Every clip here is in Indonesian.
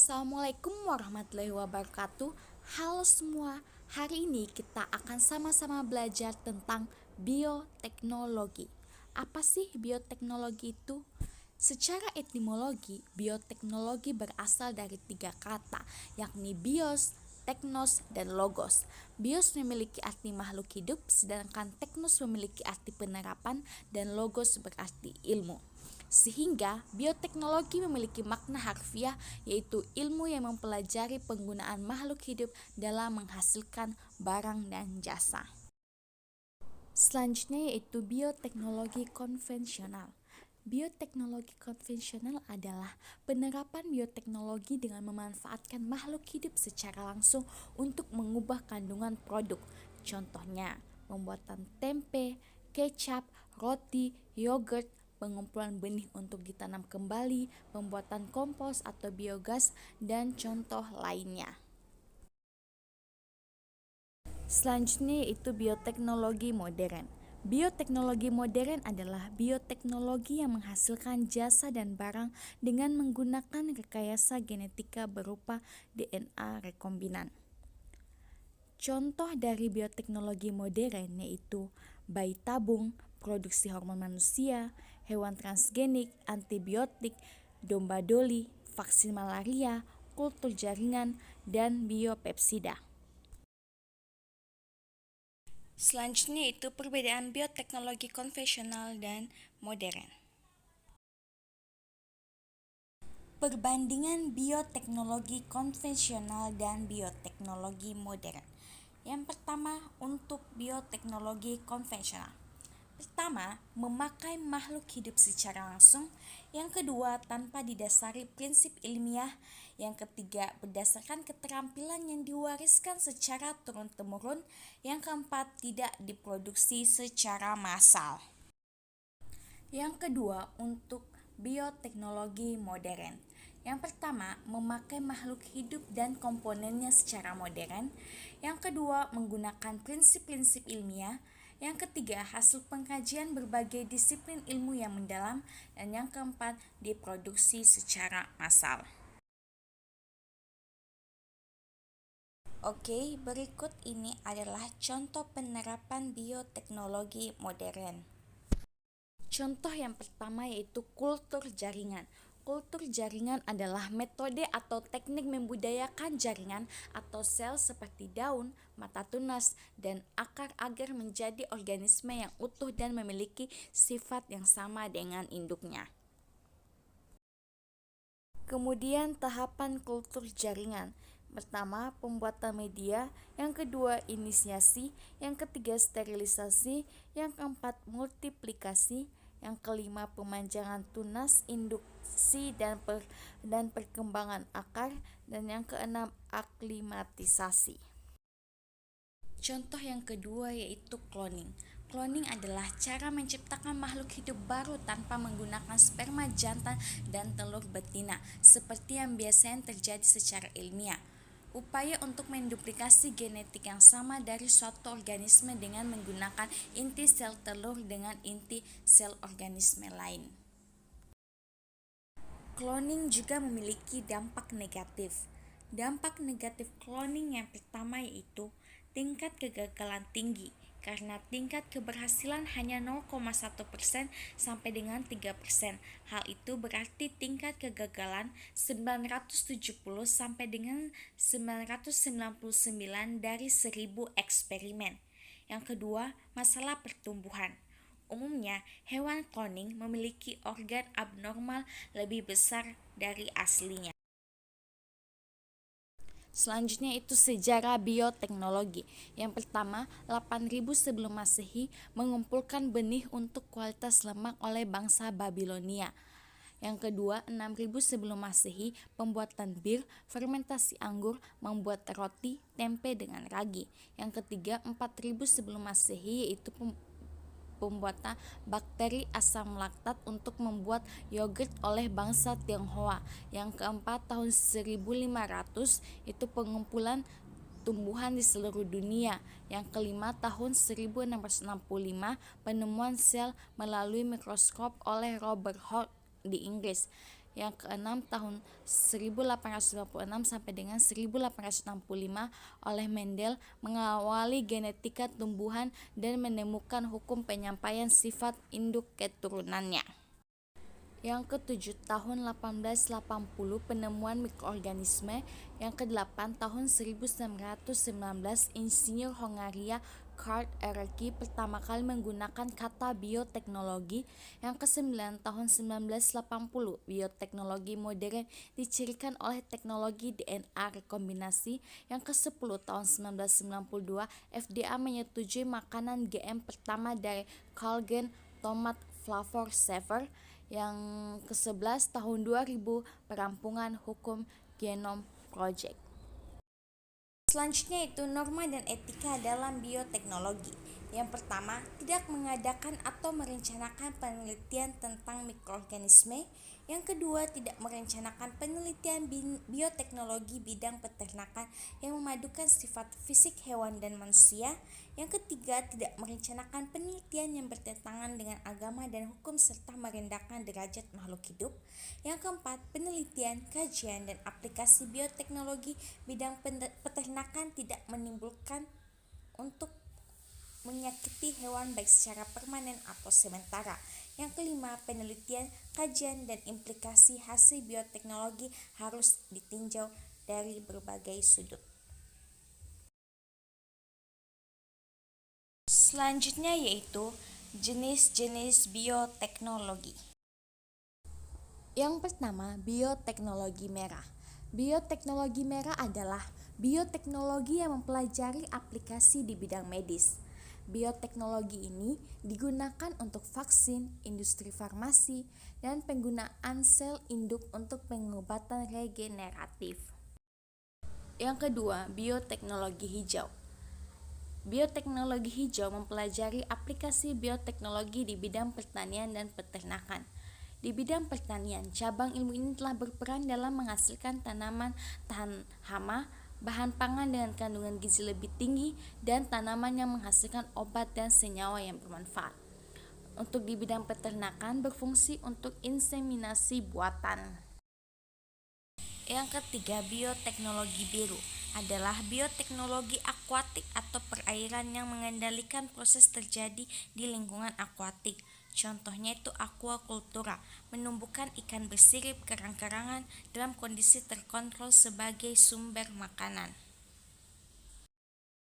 Assalamualaikum warahmatullahi wabarakatuh. Halo semua, hari ini kita akan sama-sama belajar tentang bioteknologi. Apa sih bioteknologi itu? Secara etimologi, bioteknologi berasal dari tiga kata, yakni bios, teknos, dan logos. Bios memiliki arti makhluk hidup, sedangkan teknos memiliki arti penerapan, dan logos berarti ilmu. Sehingga bioteknologi memiliki makna harfiah, yaitu ilmu yang mempelajari penggunaan makhluk hidup dalam menghasilkan barang dan jasa. Selanjutnya yaitu bioteknologi konvensional. Bioteknologi konvensional adalah penerapan bioteknologi dengan memanfaatkan makhluk hidup secara langsung untuk mengubah kandungan produk. Contohnya, pembuatan tempe, kecap, roti, yogurt, pengumpulan benih untuk ditanam kembali, pembuatan kompos atau biogas, dan contoh lainnya. Selanjutnya yaitu bioteknologi modern. Bioteknologi modern adalah bioteknologi yang menghasilkan jasa dan barang dengan menggunakan rekayasa genetika berupa DNA rekombinan. Contoh dari bioteknologi modern yaitu bayi tabung, produksi hormon manusia, hewan transgenik, antibiotik, domba doli, vaksin malaria, kultur jaringan, dan biopepsida. Selanjutnya itu perbedaan bioteknologi konvensional dan modern. Perbandingan bioteknologi konvensional dan bioteknologi modern. Yang pertama, untuk bioteknologi konvensional. Pertama, memakai makhluk hidup secara langsung. Yang kedua, tanpa didasari prinsip ilmiah. Yang ketiga, berdasarkan keterampilan yang diwariskan secara turun-temurun. Yang keempat, tidak diproduksi secara massal. Yang kedua, untuk bioteknologi modern. Yang pertama, memakai makhluk hidup dan komponennya secara modern. Yang kedua, menggunakan prinsip-prinsip ilmiah. Yang ketiga, hasil pengkajian berbagai disiplin ilmu yang mendalam. Dan yang keempat, diproduksi secara massal. Oke, berikut ini adalah contoh penerapan bioteknologi modern. Contoh yang pertama yaitu kultur jaringan. Kultur jaringan adalah metode atau teknik membudayakan jaringan atau sel seperti daun, mata tunas, dan akar agar menjadi organisme yang utuh dan memiliki sifat yang sama dengan induknya. Kemudian tahapan kultur jaringan. Pertama, pembuatan media, yang kedua inisiasi, yang ketiga sterilisasi, yang keempat multiplikasi, yang kelima pemanjangan tunas, induksi dan perkembangan akar, dan yang keenam aklimatisasi. Contoh yang kedua yaitu cloning. Cloning adalah cara menciptakan makhluk hidup baru tanpa menggunakan sperma jantan dan telur betina, seperti yang biasanya terjadi secara ilmiah. Upaya untuk menduplikasi genetik yang sama dari suatu organisme dengan menggunakan inti sel telur dengan inti sel organisme lain. Cloning juga memiliki dampak negatif. Dampak negatif cloning yang pertama yaitu tingkat kegagalan tinggi, karena tingkat keberhasilan hanya 0,1% sampai dengan 3%. Hal itu berarti tingkat kegagalan 970 sampai dengan 999 dari 1000 eksperimen. Yang kedua, masalah pertumbuhan. Umumnya, hewan cloning memiliki organ abnormal lebih besar dari aslinya. Selanjutnya itu sejarah bioteknologi. Yang pertama, 8000 sebelum Masehi mengumpulkan benih untuk kualitas lemak oleh bangsa Babilonia. Yang kedua, 6000 sebelum Masehi pembuatan bir, fermentasi anggur, membuat roti, tempe dengan ragi. Yang ketiga, 4000 sebelum Masehi yaitu pembuatan bakteri asam laktat untuk membuat yogurt oleh bangsa Tionghoa. Yang keempat, tahun 1500 itu pengumpulan tumbuhan di seluruh dunia. Yang kelima, tahun 1665 penemuan sel melalui mikroskop oleh Robert Hooke di Inggris. Yang keenam tahun 1856 sampai dengan 1865 oleh Mendel mengawali genetika tumbuhan dan menemukan hukum penyampaian sifat induk keturunannya. Yang ketujuh tahun 1880 penemuan mikroorganisme. Yang kedelapan tahun 1919 insinyur Hongaria Karl Ereky pertama kali menggunakan kata bioteknologi. Yang kesembilan tahun 1980 bioteknologi modern dicirikan oleh teknologi DNA rekombinasi. Yang ke-10 tahun 1992 FDA menyetujui makanan GM pertama dari Colgan tomat flavor saver. Yang ke-11 tahun 2000 perampungan hukum Genome Project. Selanjutnya itu norma dan etika dalam bioteknologi. Yang pertama, tidak mengadakan atau merencanakan penelitian tentang mikroorganisme. Yang kedua, tidak merencanakan penelitian bioteknologi bidang peternakan yang memadukan sifat fisik hewan dan manusia. Yang ketiga, tidak merencanakan penelitian yang bertentangan dengan agama dan hukum serta merendahkan derajat makhluk hidup. Yang keempat, penelitian, kajian, dan aplikasi bioteknologi bidang peternakan tidak menimbulkan untuk menyakiti hewan baik secara permanen atau sementara. Yang kelima, penelitian, kajian, dan implikasi hasil bioteknologi harus ditinjau dari berbagai sudut. Selanjutnya yaitu jenis-jenis bioteknologi. Yang pertama, bioteknologi merah. Bioteknologi merah adalah bioteknologi yang mempelajari aplikasi di bidang medis. Bioteknologi ini digunakan untuk vaksin, industri farmasi, dan penggunaan sel induk untuk pengobatan regeneratif. Yang kedua, bioteknologi hijau. Bioteknologi hijau mempelajari aplikasi bioteknologi di bidang pertanian dan peternakan. Di bidang pertanian, cabang ilmu ini telah berperan dalam menghasilkan tanaman tahan hama, bahan pangan dengan kandungan gizi lebih tinggi, dan tanaman yang menghasilkan obat dan senyawa yang bermanfaat. Untuk di bidang peternakan, berfungsi untuk inseminasi buatan. Yang ketiga, bioteknologi biru adalah bioteknologi akuatik atau perairan yang mengendalikan proses terjadi di lingkungan akuatik. Contohnya itu aquacultura, menumbuhkan ikan bersirip karang-karangan dalam kondisi terkontrol sebagai sumber makanan.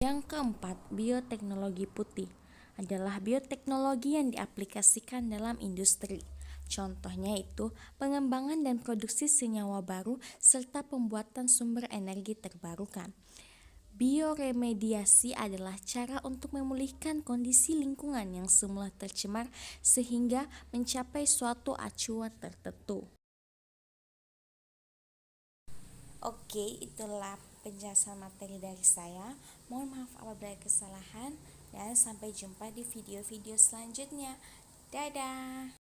Yang keempat, bioteknologi putih adalah bioteknologi yang diaplikasikan dalam industri. Contohnya itu pengembangan dan produksi senyawa baru serta pembuatan sumber energi terbarukan. Bioremediasi adalah cara untuk memulihkan kondisi lingkungan yang semula tercemar sehingga mencapai suatu acuan tertentu. Oke, itulah penjelasan materi dari saya. Mohon maaf apabila ada kesalahan dan sampai jumpa di video-video selanjutnya. Dadah.